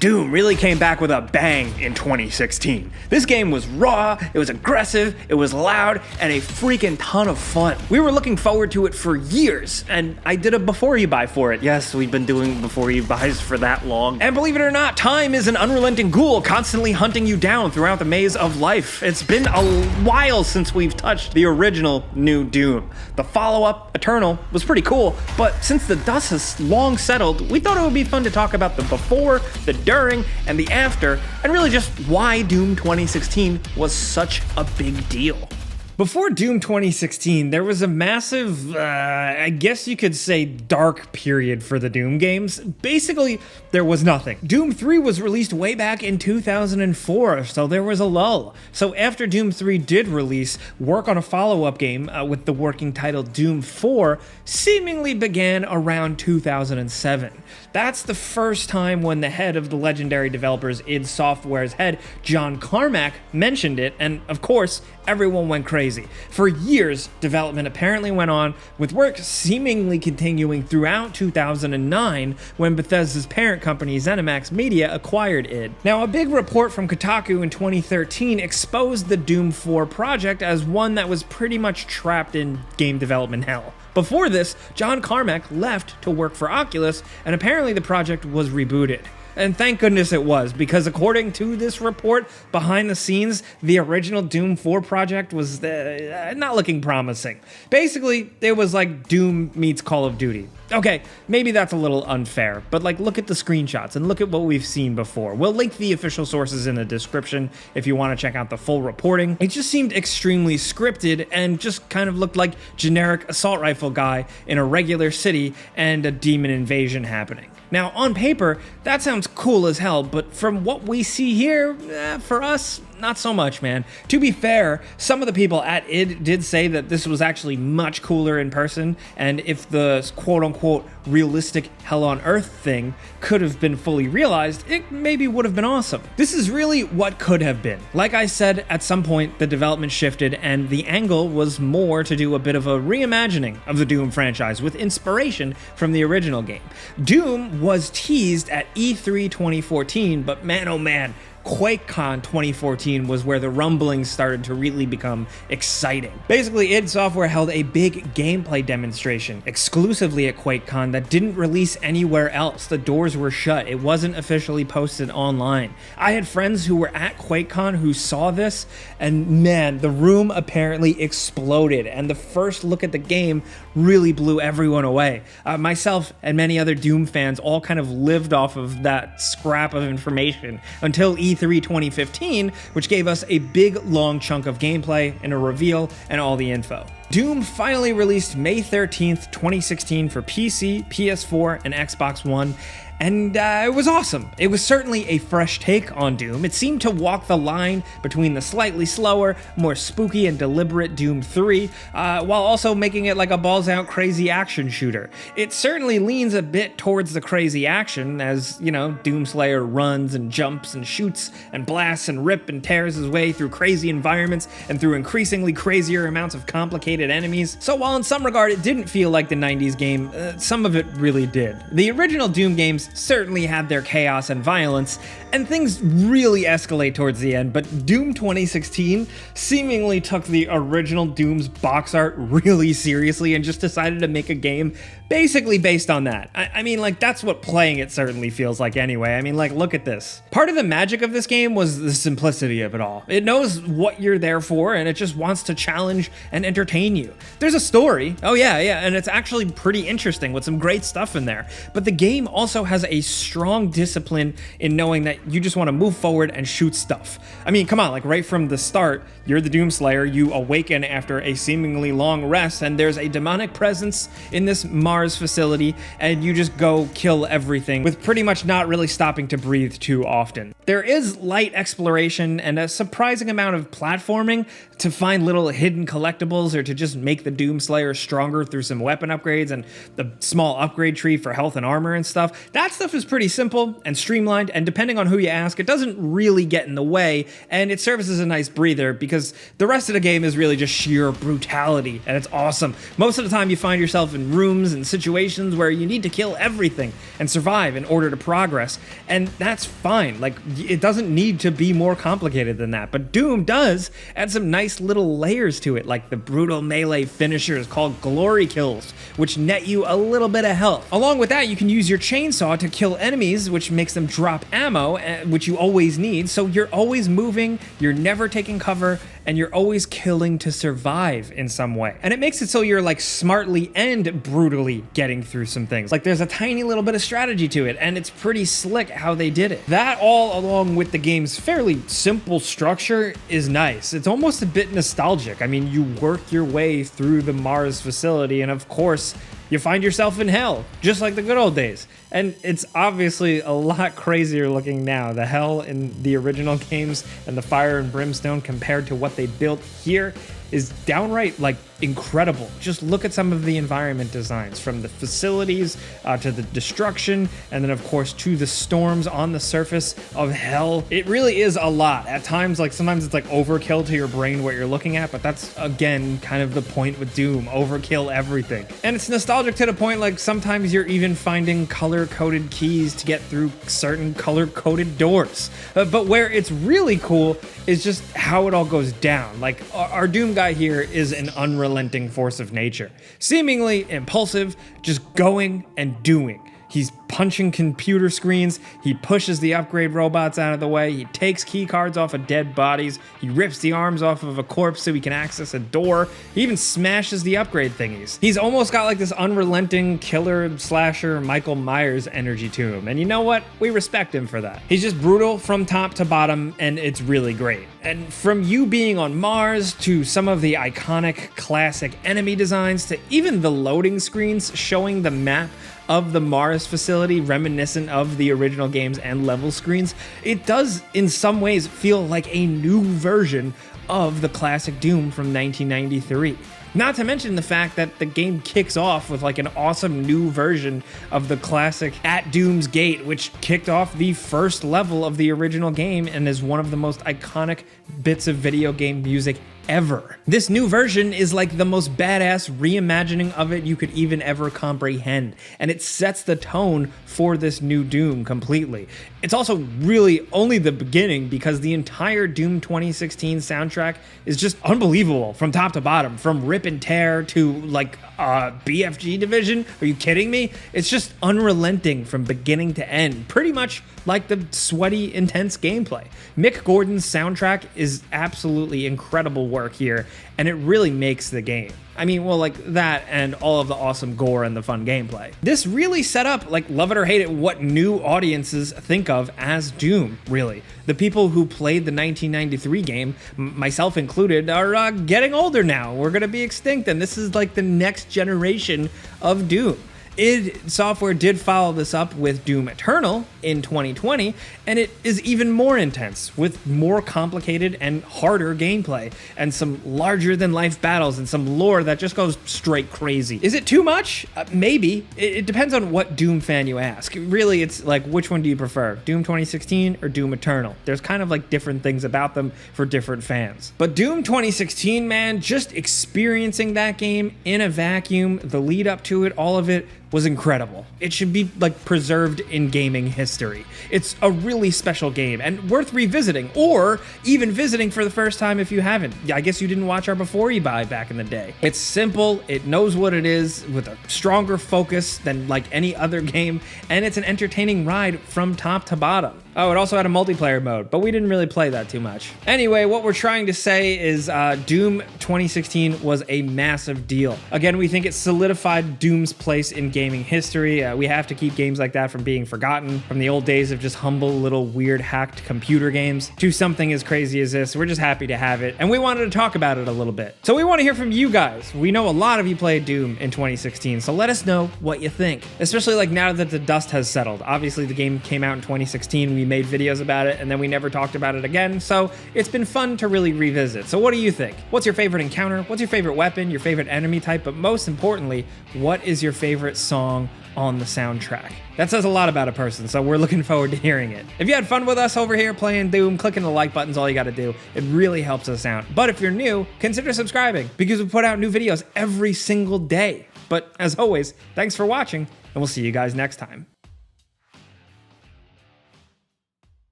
Doom really came back with a bang in 2016. This game was raw, it was aggressive, it was loud, and a freaking ton of fun. We were looking forward to it for years, and I did a before you buy for it. Yes, we've been doing before you buys for that long. And believe it or not, time is an unrelenting ghoul constantly hunting you down throughout the maze of life. It's been a while since we've touched the original new Doom. The follow-up, Eternal, was pretty cool, but since the dust has long settled, we thought it would be fun to talk about the before, the during, and the after, and really just why Doom 2016 was such a big deal. Before Doom 2016, there was a massive, I guess you could say dark period for the Doom games. Basically, there was nothing. Doom 3 was released way back in 2004, so there was a lull. So after Doom 3 did release, work on a follow-up game with the working title Doom 4 seemingly began around 2007. That's the first time when the head of the legendary developers id Software's head, John Carmack, mentioned it, and of course, everyone went crazy. For years, development apparently went on, with work seemingly continuing throughout 2009 when Bethesda's parent company ZeniMax Media acquired id. Now, a big report from Kotaku in 2013 exposed the Doom 4 project as one that was pretty much trapped in game development hell. Before this, John Carmack left to work for Oculus, and apparently the project was rebooted. And thank goodness it was, because according to this report, behind the scenes, the original Doom 4 project was not looking promising. Basically, it was like Doom meets Call of Duty. Okay, maybe that's a little unfair, but look at the screenshots and look at what we've seen before. We'll link the official sources in the description if you want to check out the full reporting. It just seemed extremely scripted and just kind of looked like generic assault rifle guy in a regular city and a demon invasion happening. Now, on paper, that sounds cool as hell, but from what we see here, for us, not so much, man. To be fair, some of the people at id did say that this was actually much cooler in person, and if the quote-unquote realistic Hell on Earth thing could have been fully realized, it maybe would have been awesome. This is really what could have been. Like I said, at some point, the development shifted, and the angle was more to do a bit of a reimagining of the Doom franchise with inspiration from the original game. Doom was teased at E3 2014, but man oh man, QuakeCon 2014 was where the rumblings started to really become exciting. Basically, id Software held a big gameplay demonstration exclusively at QuakeCon that didn't release anywhere else. The doors were shut. It wasn't officially posted online. I had friends who were at QuakeCon who saw this, and man, the room apparently exploded, and the first look at the game really blew everyone away. Myself and many other Doom fans all kind of lived off of that scrap of information until E3 2015, which gave us a big long chunk of gameplay and a reveal and all the info. Doom finally released May 13th, 2016 for PC, PS4, and Xbox One, and it was awesome. It was certainly a fresh take on Doom. It seemed to walk the line between the slightly slower, more spooky and deliberate Doom 3, while also making it like a balls-out crazy action shooter. It certainly leans a bit towards the crazy action, as, you know, Doomslayer runs and jumps and shoots and blasts and rips and tears his way through crazy environments and through increasingly crazier amounts of complicated enemies. So while in some regard it didn't feel like the 90s game, some of it really did. The original Doom games certainly had their chaos and violence, and things really escalate towards the end, but Doom 2016 seemingly took the original Doom's box art really seriously and just decided to make a game basically based on that. I mean, that's what playing it certainly feels like anyway. I mean, look at this. Part of the magic of this game was the simplicity of it all. It knows what you're there for, and it just wants to challenge and entertain you. There's a story, oh yeah, and it's actually pretty interesting with some great stuff in there, but the game also has a strong discipline in knowing that you just want to move forward and shoot stuff. I mean, come on, right from the start, you're the Doomslayer, you awaken after a seemingly long rest, and there's a demonic presence in this Mars facility, and you just go kill everything with pretty much not really stopping to breathe too often. There is light exploration and a surprising amount of platforming to find little hidden collectibles or to just make the Doomslayer stronger through some weapon upgrades and the small upgrade tree for health and armor and stuff. That stuff is pretty simple and streamlined, and depending on who you ask, it doesn't really get in the way, and it serves as a nice breather because the rest of the game is really just sheer brutality, and it's awesome. Most of the time you find yourself in rooms and situations where you need to kill everything and survive in order to progress, and that's fine. Like, it doesn't need to be more complicated than that, but Doom does add some nice little layers to it, like the brutal melee finishers called glory kills, which net you a little bit of health. Along with that, you can use your chainsaw to kill enemies, which makes them drop ammo, which you always need, so you're always moving, you're never taking cover, and you're always killing to survive in some way. And it makes it so you're like smartly and brutally getting through some things. Like, there's a tiny little bit of strategy to it, and it's pretty slick how they did it. That, all along with the game's fairly simple structure, is nice. It's almost a bit nostalgic. I mean, you work your way through the Mars facility, and of course, you find yourself in hell, just like the good old days. And it's obviously a lot crazier looking now. The hell in the original games and the fire and brimstone compared to what they built here is downright, like, incredible. Just look at some of the environment designs, from the facilities to the destruction, and then of course to the storms on the surface of hell. It really is a lot. At times, like, sometimes it's like overkill to your brain what you're looking at, but that's again kind of the point with Doom. Overkill everything. And it's nostalgic to the point, like, sometimes you're even finding color-coded keys to get through certain color-coded doors. But where it's really cool is just how it all goes down. Like, our Doom guy here is an unrelenting force of nature. Seemingly impulsive, just going and doing. He's punching computer screens, he pushes the upgrade robots out of the way, he takes key cards off of dead bodies, he rips the arms off of a corpse so he can access a door, he even smashes the upgrade thingies. He's almost got like this unrelenting killer slasher Michael Myers energy to him, and you know what? We respect him for that. He's just brutal from top to bottom, and it's really great. And from you being on Mars, to some of the iconic classic enemy designs, to even the loading screens showing the map of the Mars facility, reminiscent of the original games and level screens, it does in some ways feel like a new version of the classic Doom from 1993. Not to mention the fact that the game kicks off with like an awesome new version of the classic At Doom's Gate, which kicked off the first level of the original game and is one of the most iconic bits of video game music ever. This new version is like the most badass reimagining of it you could even ever comprehend, and it sets the tone for this new Doom completely. It's also really only the beginning, because the entire Doom 2016 soundtrack is just unbelievable from top to bottom, from rip and tear to like BFG Division. Are you kidding me? It's just unrelenting from beginning to end, pretty much like the sweaty, intense gameplay. Mick Gordon's soundtrack is absolutely incredible work here, and it really makes the game. I mean, well, like that and all of the awesome gore and the fun gameplay. This really set up, like, love it or hate it, what new audiences think of as Doom, really. The people who played the 1993 game, myself included, are getting older now. We're gonna be extinct, and this is like the next generation of Doom. id Software did follow this up with Doom Eternal in 2020, and it is even more intense, with more complicated and harder gameplay, and some larger-than-life battles, and some lore that just goes straight crazy. Is it too much? Maybe. It depends on what Doom fan you ask. Really, it's like, which one do you prefer? Doom 2016 or Doom Eternal? There's kind of like different things about them for different fans. But Doom 2016, man, just experiencing that game in a vacuum, the lead up to it, all of it, was incredible. It should be like preserved in gaming history. It's a really special game and worth revisiting, or even visiting for the first time if you haven't. I guess you didn't watch our Before You Buy back in the day. It's simple, it knows what it is, with a stronger focus than like any other game, and it's an entertaining ride from top to bottom. Oh, it also had a multiplayer mode, but we didn't really play that too much. Anyway, what we're trying to say is Doom 2016 was a massive deal. Again, we think it solidified Doom's place in gaming history. We have to keep games like that from being forgotten, from the old days of just humble little weird hacked computer games to something as crazy as this. We're just happy to have it, and we wanted to talk about it a little bit. So we want to hear from you guys. We know a lot of you played Doom in 2016, so let us know what you think, especially like now that the dust has settled. Obviously, the game came out in 2016. We made videos about it, and then we never talked about it again, so it's been fun to really revisit. So what do you think? What's your favorite encounter? What's your favorite weapon? Your favorite enemy type? But most importantly, what is your favorite song on the soundtrack. That says a lot about a person, so we're looking forward to hearing it. If you had fun with us over here playing Doom, clicking the like button's all you gotta do. It really helps us out. But if you're new, consider subscribing because we put out new videos every single day. But as always, thanks for watching, and we'll see you guys next time.